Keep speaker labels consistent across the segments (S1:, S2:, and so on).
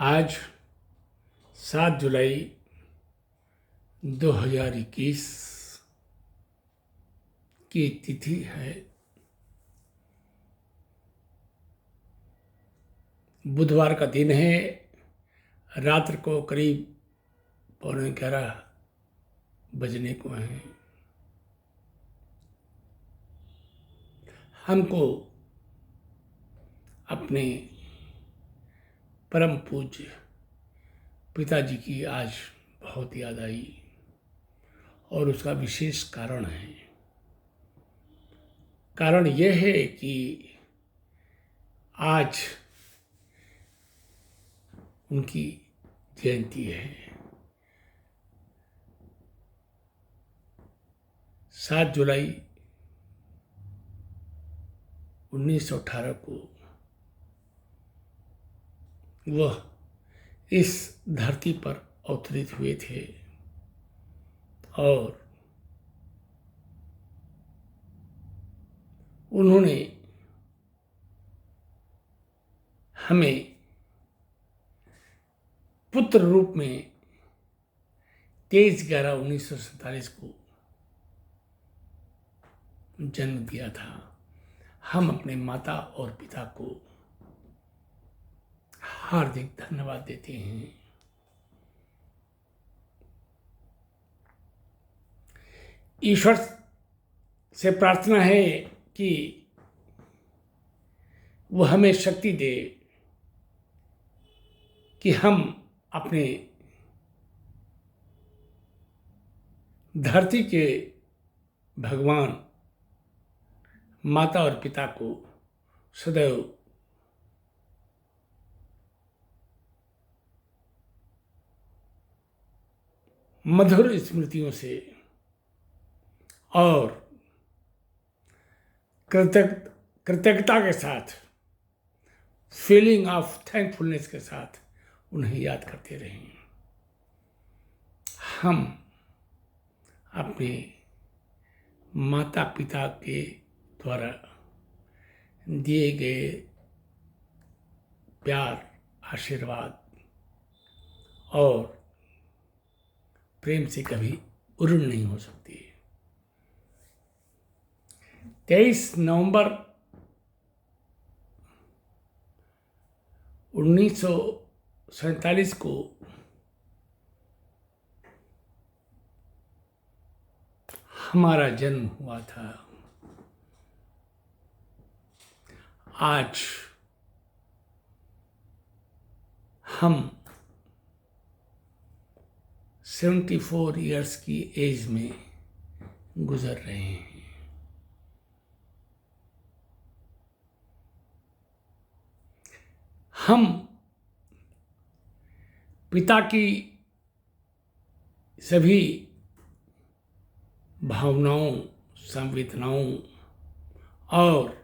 S1: आज 7 जुलाई 2021 की तिथि है। बुधवार का दिन है। रात्र को करीब 11:15 बजने को हैं। हमको अपने परम पूज्य पिताजी की आज बहुत याद आई और उसका विशेष कारण है। कारण यह है कि आज उनकी जयंती है। 7 जुलाई 1918 को वह इस धरती पर अवतरित हुए थे और उन्होंने हमें पुत्र रूप में 23/11/1947 को जन्म दिया था। हम अपने माता और पिता को हार्दिक धन्यवाद देते हैं। ईश्वर से प्रार्थना है कि वह हमें शक्ति दे कि हम अपने धरती के भगवान माता और पिता को सदैव मधुर स्मृतियों से और कृतज्ञता के साथ, फीलिंग ऑफ थैंकफुलनेस के साथ उन्हें याद करते रहें। हम अपने माता पिता के द्वारा दिए गए प्यार, आशीर्वाद और प्रेम से कभी उऋण नहीं हो सकती। 23 नवंबर 1947 को हमारा जन्म हुआ था। आज हम 74 इयर्स की एज में गुजर रहे हैं। हम पिता की सभी भावनाओं, संवेदनाओं और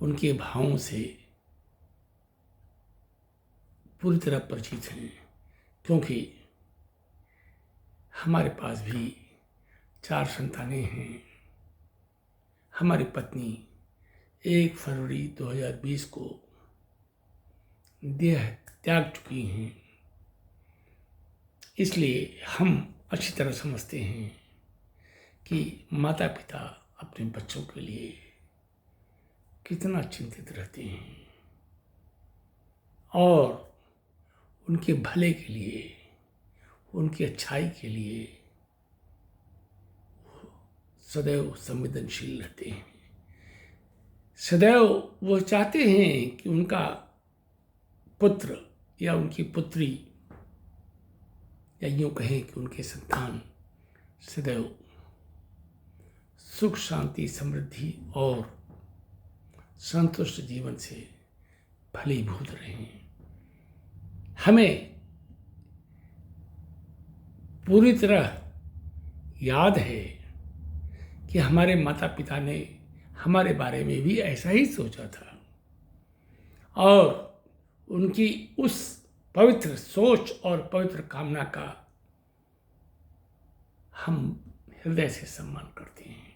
S1: उनके भावों से पूरी तरह परिचित हैं, क्योंकि हमारे पास भी 4 संतानें हैं। हमारी पत्नी 1 फरवरी 2020 को देह त्याग चुकी हैं। इसलिए हम अच्छी तरह समझते हैं कि माता पिता अपने बच्चों के लिए कितना चिंतित रहते हैं और उनके भले के लिए, उनकी अच्छाई के लिए सदैव संवेदनशील रहते हैं। सदैव वो चाहते हैं कि उनका पुत्र या उनकी पुत्री, या यूँ कहें कि उनके संतान सदैव सुख, शांति, समृद्धि और संतुष्ट जीवन से फलीभूत रहें। हमें पूरी तरह याद है कि हमारे माता पिता ने हमारे बारे में भी ऐसा ही सोचा था और उनकी उस पवित्र सोच और पवित्र कामना का हम हृदय से सम्मान करते हैं।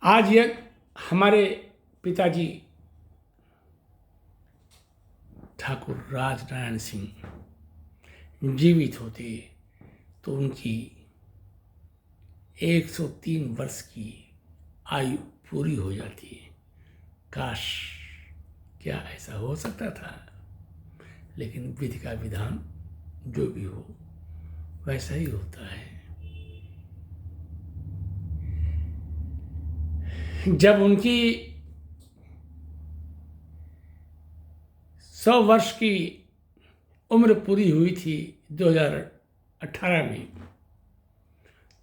S1: आज यह हमारे पिताजी ठाकुर राजनारायण सिंह जीवित होते तो उनकी 103 वर्ष की आयु पूरी हो जाती। काश, क्या ऐसा हो सकता था? लेकिन विधि का विधान जो भी हो वैसा ही होता है। जब उनकी 100 वर्ष की उम्र पूरी हुई थी 2018 में,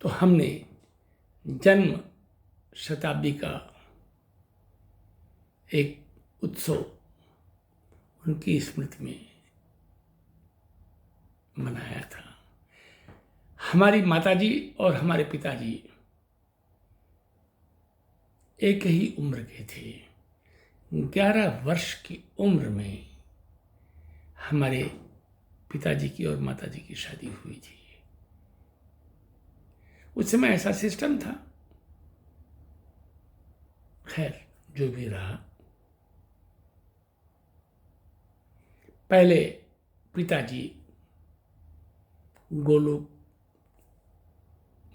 S1: तो हमने जन्म शताब्दी का एक उत्सव उनकी स्मृति में मनाया था। हमारी माताजी और हमारे पिताजी एक ही उम्र के थे। 11 वर्ष की उम्र में हमारे पिताजी की और माताजी की शादी हुई थी। उस समय ऐसा सिस्टम था। खैर, जो भी रहा, पहले पिताजी गोलोक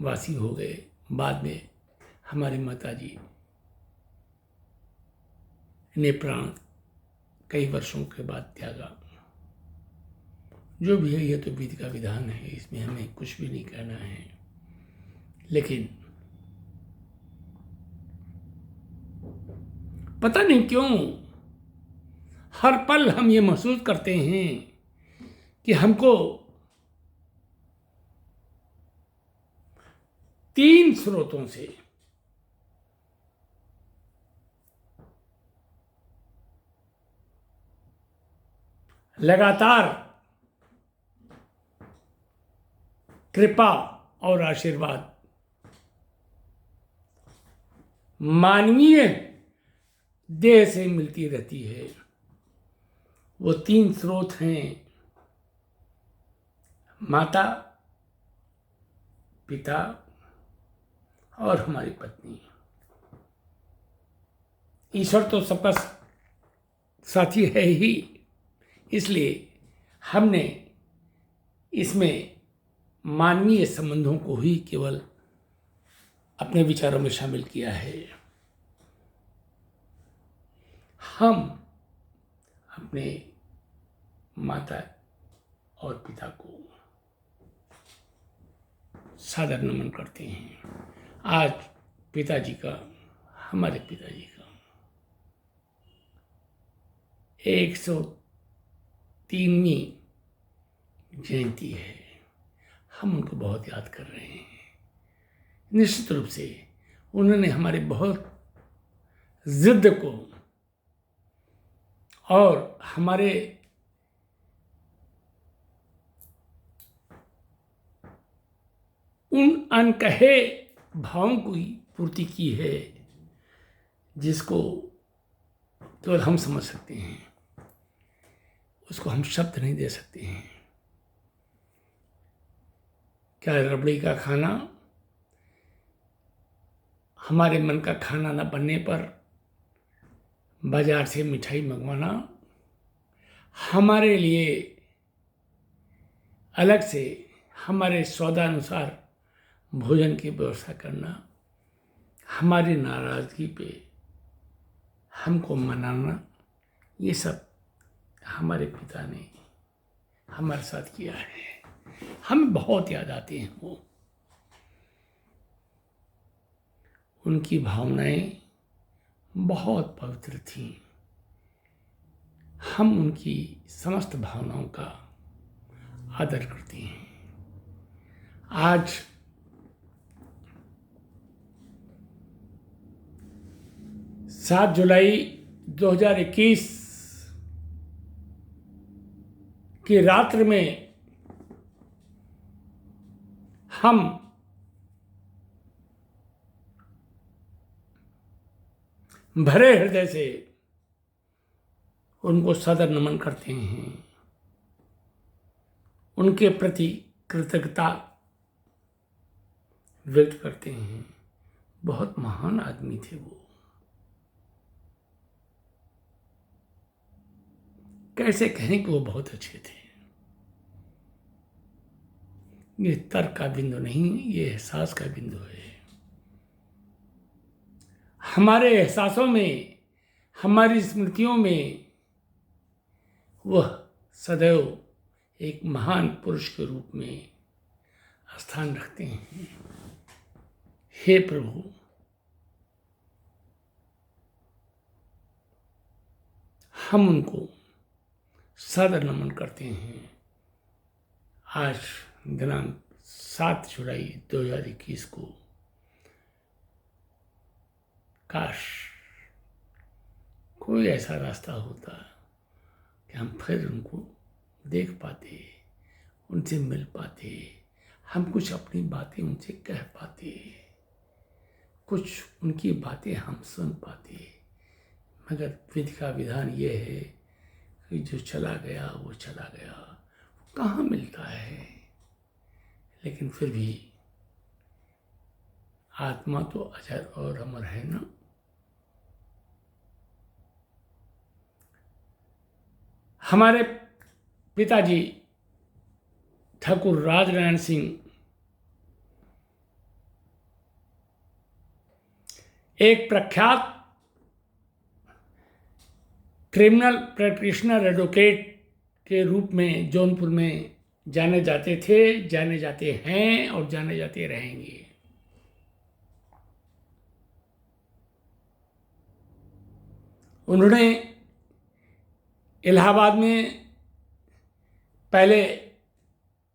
S1: वासी हो गए, बाद में हमारी माताजी ने प्राण कई वर्षों के बाद त्यागा। जो भी है, यह तो विधि का विधान है, इसमें हमें कुछ भी नहीं कहना है। लेकिन पता नहीं क्यों हर पल हम ये महसूस करते हैं कि हमको 3 स्रोतों से लगातार कृपा और आशीर्वाद मानवीय देह से मिलती रहती है। वो 3 स्रोत हैं: माता, पिता और हमारी पत्नी। ईश्वर तो सबका साथी है ही, इसलिए हमने इसमें मानवीय संबंधों को ही केवल अपने विचारों में शामिल किया है। हम अपने माता और पिता को सादर नमन करते हैं। आज पिताजी का, हमारे पिताजी का 103वीं जयंती है। हम उनको बहुत याद कर रहे हैं। निश्चित रूप से उन्होंने हमारे बहुत जिद को और हमारे उन अनकहे भावों की पूर्ति की है जिसको केवल हम समझ सकते हैं, उसको हम शब्द नहीं दे सकते हैं। क्या रबड़ी का खाना, हमारे मन का खाना न बनने पर बाजार से मिठाई मंगवाना, हमारे लिए अलग से हमारे स्वादानुसार भोजन की व्यवस्था करना, हमारी नाराज़गी पे हमको मनाना, ये सब हमारे पिता ने हमारे साथ किया है। हमें बहुत याद आते हैं वो। उनकी भावनाएं बहुत पवित्र थीं। हम उनकी समस्त भावनाओं का आदर करते हैं। आज सात जुलाई 2021 की रात्रि में हम भरे हृदय से उनको सदर नमन करते हैं। उनके प्रति कृतज्ञता व्यक्त करते हैं। बहुत महान आदमी थे वो। कैसे कहें कि वो बहुत अच्छे थे। ये तर्क का बिंदु नहीं, ये एहसास का बिंदु है। हमारे एहसासों में, हमारी स्मृतियों में वह सदैव एक महान पुरुष के रूप में स्थान रखते हैं। हे प्रभु, हम उनको सादर नमन करते हैं। आज दिनांक 7 जुलाई 2021 को काश कोई ऐसा रास्ता होता कि हम फिर उनको देख पाते, उनसे मिल पाते, हम कुछ अपनी बातें उनसे कह पाते, कुछ उनकी बातें हम सुन पाते। मगर विधि का विधान ये है कि जो चला गया वो चला गया, वो कहाँ मिलता है। लेकिन फिर भी आत्मा तो अजर और अमर है ना। हमारे पिताजी ठाकुर राजनारायण सिंह एक प्रख्यात क्रिमिनल प्रैक्टिशनर एडवोकेट के रूप में जौनपुर में जाने जाते थे, जाने जाते हैं और जाने जाते रहेंगे। उन्होंने इलाहाबाद में पहले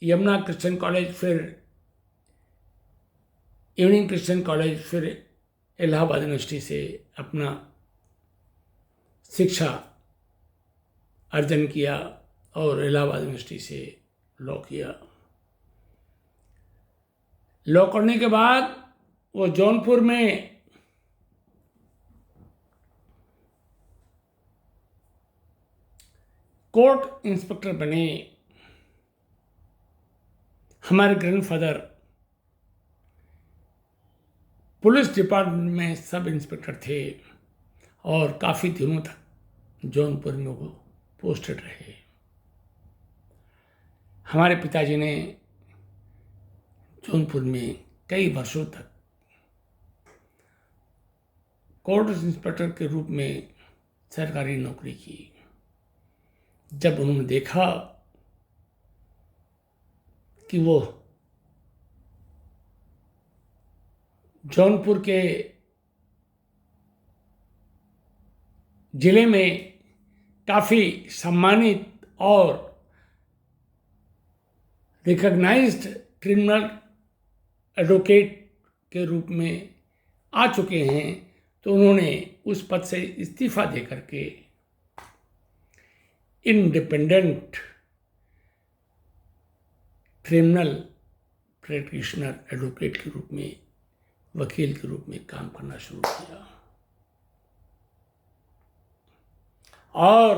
S1: यमुना क्रिश्चियन कॉलेज, फिर इवनिंग क्रिश्चियन कॉलेज, फिर इलाहाबाद यूनिवर्सिटी से अपना शिक्षा अर्जन किया और इलाहाबाद यूनिवर्सिटी से लॉ किया। लॉ करने के बाद वो जौनपुर में कोर्ट इंस्पेक्टर बने। हमारे ग्रैंडफादर पुलिस डिपार्टमेंट में सब इंस्पेक्टर थे और काफ़ी दिनों तक जौनपुर में वो पोस्टेड रहे। हमारे पिताजी ने जौनपुर में कई वर्षों तक कोर्ट इंस्पेक्टर के रूप में सरकारी नौकरी की। जब उन्होंने देखा कि वो जौनपुर के जिले में काफ़ी सम्मानित और रिकॉग्नाइज्ड क्रिमिनल एडवोकेट के रूप में आ चुके हैं, तो उन्होंने उस पद से इस्तीफा दे करके इंडिपेंडेंट क्रिमिनल प्रैक्टिशनर एडवोकेट के रूप में, वकील के रूप में काम करना शुरू किया। और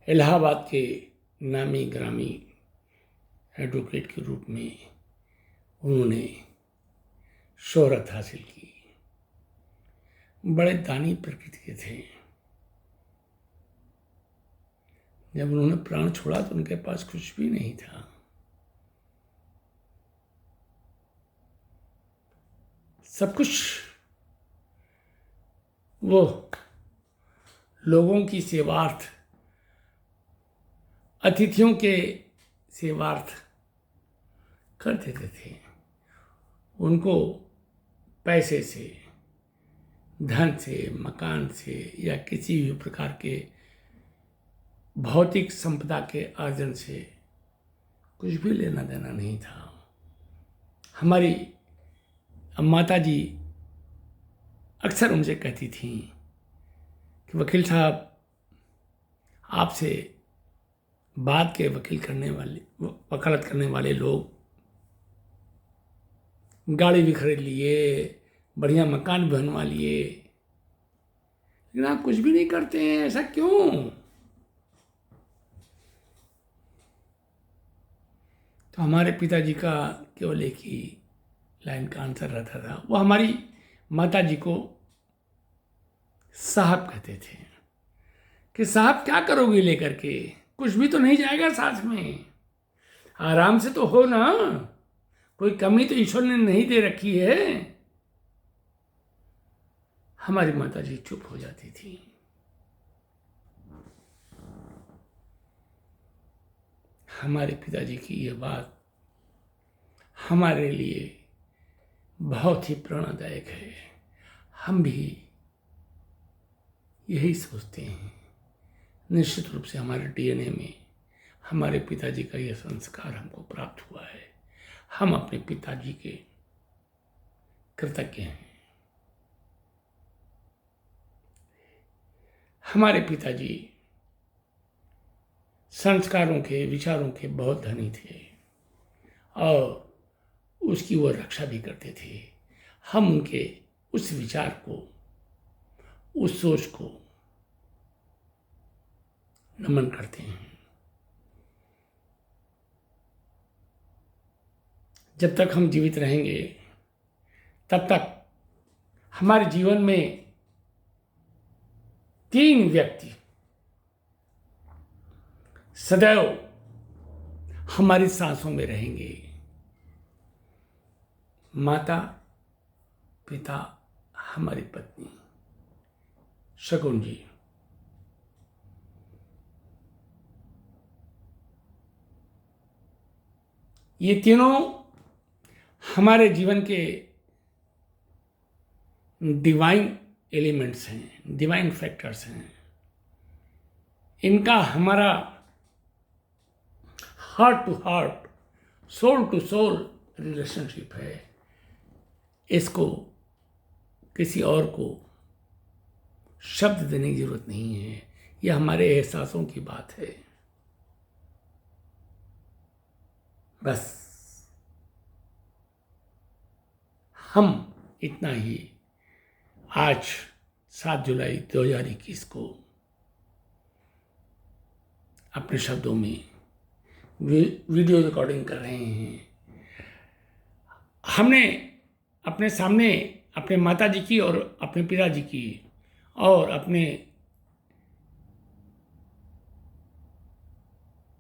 S1: इलाहाबाद के नामी ग्रामी एडवोकेट के रूप में उन्होंने शोहरत हासिल की। बड़े दानी प्रकृति के थे। जब उन्होंने प्राण छोड़ा तो उनके पास कुछ भी नहीं था। सब कुछ वो लोगों की सेवार्थ, अतिथियों के सेवार्थ कर देते थे। उनको पैसे से, धन से, मकान से या किसी भी प्रकार के भौतिक संपदा के अर्जन से कुछ भी लेना देना नहीं था। हमारी माता जी अक्सर उनसे कहती थी कि वकील साहब, आपसे बाद के वकालत करने वाले लोग गाड़ी भी खरीद लिए, बढ़िया मकान भी बनवा लिए, लेकिन आप कुछ भी नहीं करते हैं, ऐसा क्यों? तो हमारे पिताजी का केवल एक ही लाइन का आंसर रहता था। वो हमारी माता जी को साहब कहते थे। कि साहब क्या करोगे लेकर के, कुछ भी तो नहीं जाएगा साथ में, आराम से तो हो ना, कोई कमी तो ईश्वर ने नहीं दे रखी है। हमारी माता जी चुप हो जाती थी। हमारे पिताजी की यह बात हमारे लिए बहुत ही प्रेरणादायक है। हम भी यही सोचते हैं। निश्चित रूप से हमारे डीएनए में हमारे पिताजी का यह संस्कार हमको प्राप्त हुआ है। हम अपने पिताजी के कृतज्ञ हैं। हमारे पिताजी संस्कारों के, विचारों के बहुत धनी थे और उसकी वो रक्षा भी करते थे। हम उनके उस विचार को, उस सोच को नमन करते हैं। जब तक हम जीवित रहेंगे तब तक हमारे जीवन में 3 व्यक्ति सदैव हमारी सांसों में रहेंगे: माता, पिता, हमारी पत्नी। शगुन जी, ये तीनों हमारे जीवन के डिवाइन एलिमेंट्स हैं, डिवाइन फैक्टर्स हैं। इनका हमारा heart to heart, soul to soul relationship है। इसको किसी और को शब्द देने की जरूरत नहीं है। यह हमारे एहसासों की बात है। बस हम इतना ही आज 7 जुलाई 2021 को अपने शब्दों में वीडियो रिकॉर्डिंग कर रहे हैं। हमने अपने सामने अपने माता जी की और अपने पिताजी की और अपने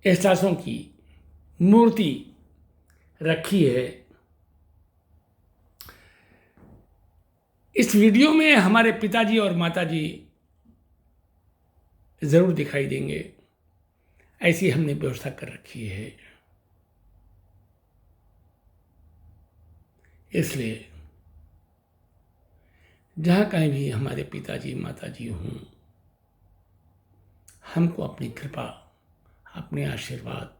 S1: एहसासों की मूर्ति रखी है। इस वीडियो में हमारे पिताजी और माताजी जरूर दिखाई देंगे, ऐसी हमने व्यवस्था कर रखी है। इसलिए जहाँ कहीं भी हमारे पिताजी माताजी हों, हमको अपनी कृपा, अपने आशीर्वाद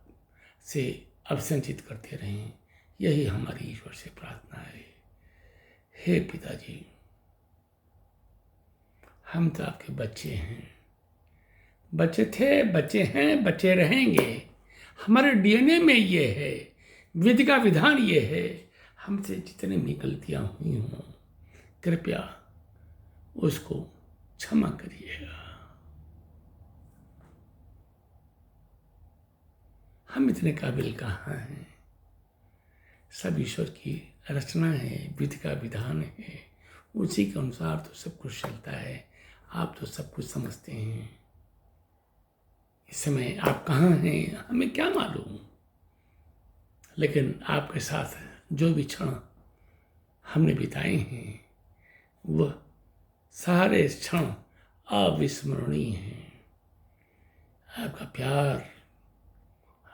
S1: से अभिसंचित करते रहें, यही हमारी ईश्वर से प्रार्थना है। हे पिताजी, हम तो आपके बच्चे हैं, बच्चे थे, बच्चे हैं, बच्चे रहेंगे। हमारे डीएनए में ये है, विधि का विधान ये है। हमसे जितनी भी गलतियां हुई हों, कृपया उसको क्षमा करिएगा। हम इतने काबिल कहाँ हैं? सब ईश्वर की रचना है, विधि का विधान है, उसी के अनुसार तो सब कुछ चलता है। आप तो सब कुछ समझते हैं। इस समय आप कहाँ हैं हमें क्या मालूम, लेकिन आपके साथ जो भी क्षण हमने बिताए हैं वह सारे क्षण अविस्मरणीय हैं। आपका प्यार,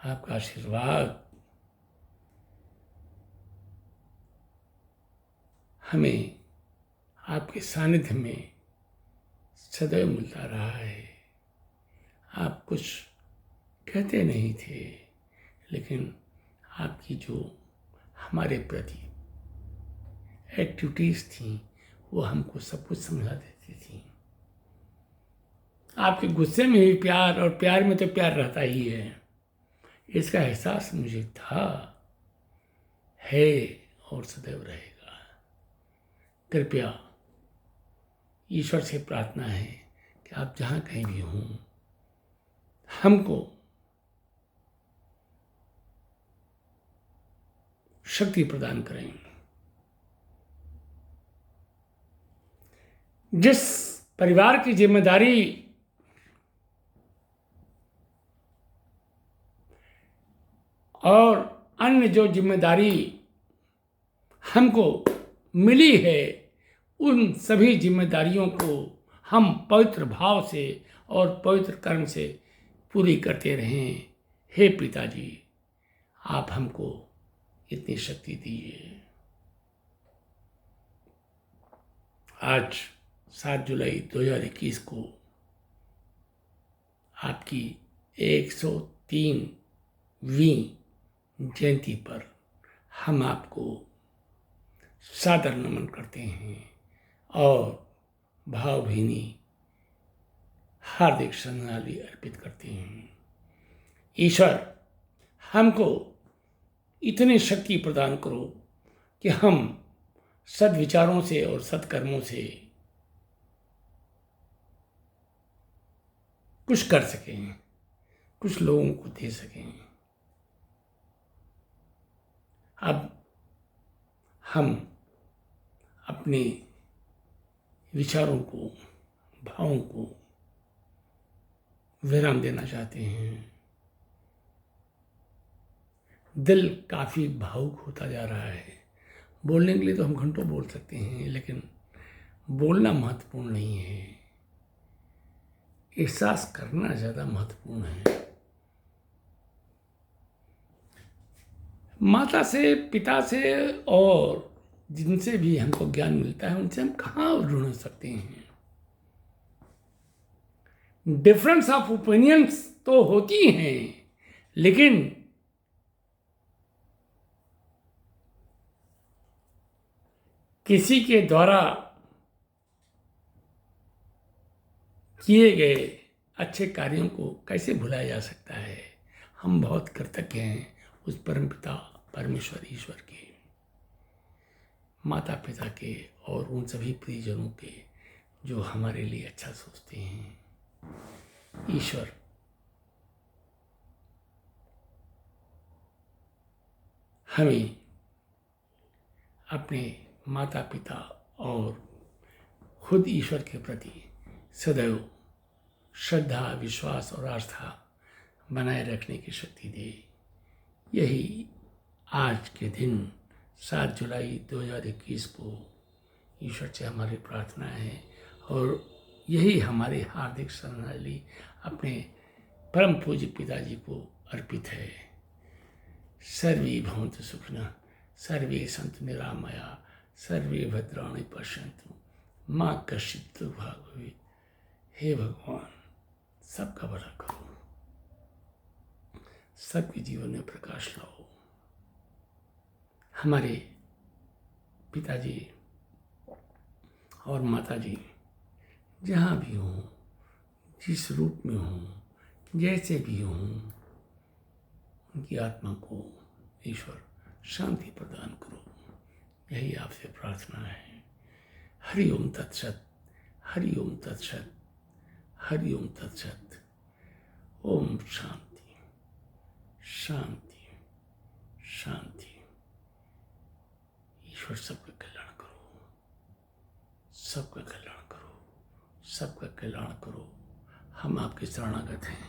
S1: आपका आशीर्वाद हमें आपके सानिध्य में सदैव मिलता रहा है। आप कुछ कहते नहीं थे, लेकिन आपकी जो हमारे प्रति एक्टिविटीज़ थी वो हमको सब कुछ समझा देती थी। आपके गुस्से में भी प्यार, और प्यार में तो प्यार रहता ही है, इसका एहसास मुझे था, है और सदैव रहेगा। कृपया ईश्वर से प्रार्थना है कि आप जहाँ कहीं भी हों, हमको शक्ति प्रदान करें। जिस परिवार की जिम्मेदारी और अन्य जो जिम्मेदारी हमको मिली है, उन सभी जिम्मेदारियों को हम पवित्र भाव से और पवित्र कर्म से पूरी करते रहें। हे पिताजी, आप हमको इतनी शक्ति दीजिए। आज 7 जुलाई 2021 को आपकी 103वीं जयंती पर हम आपको सादर नमन करते हैं और भावभीनी हार्दिक श्रद्धांजलि अर्पित करते हैं। ईश्वर, हमको इतनी शक्ति प्रदान करो कि हम सद्विचारों से और सत्कर्मों से कुछ कर सकें, कुछ लोगों को दे सकें। अब हम अपने विचारों को, भावों को विराम देना चाहते हैं। दिल काफ़ी भावुक होता जा रहा है। बोलने के लिए तो हम घंटों बोल सकते हैं, लेकिन बोलना महत्वपूर्ण नहीं है, एहसास करना ज़्यादा महत्वपूर्ण है। माता से, पिता से और जिनसे भी हमको ज्ञान मिलता है, उनसे हम कहाँ ढूंढ सकते हैं। डिफरेंस ऑफ ओपिनियंस तो होती हैं, लेकिन किसी के द्वारा किए गए अच्छे कार्यों को कैसे भुलाया जा सकता है। हम बहुत कृतज्ञ हैं उस परमपिता परमेश्वर ईश्वर के, माता पिता के और उन सभी प्रियजनों के जो हमारे लिए अच्छा सोचते हैं। ईश्वर, हमें अपने माता पिता और खुद ईश्वर के प्रति सदैव श्रद्धा, विश्वास और आस्था बनाए रखने की शक्ति दे। यही आज के दिन 7 जुलाई 2021 को ईश्वर से हमारी प्रार्थना है और यही हमारी हार्दिक श्रद्धांजलि अपने परम पूज्य पिताजी को अर्पित है। सर्वे भवन्तु सुखिनः, सर्वे सन्तु निरामया, सर्वे भद्राणि पश्यन्तु मा कश्चित् दुर्भाग् भवेत्। हे भगवान, सबका भला करो, सबके जीवन में प्रकाश लाओ। हमारे पिताजी और माताजी जहाँ भी हों, जिस रूप में हों, जैसे भी हों, उनकी आत्मा को ईश्वर शांति प्रदान करो, यही आपसे प्रार्थना है। हरि ओम तत्सत, हरि ओम तत्सत, हरि ओम तत्सत। ओम शांति शांति शांति। ईश्वर सबका कल्याण करो, सबका कल्याण करो, सबका कल्याण करो। हम आपके शरणागत हैं।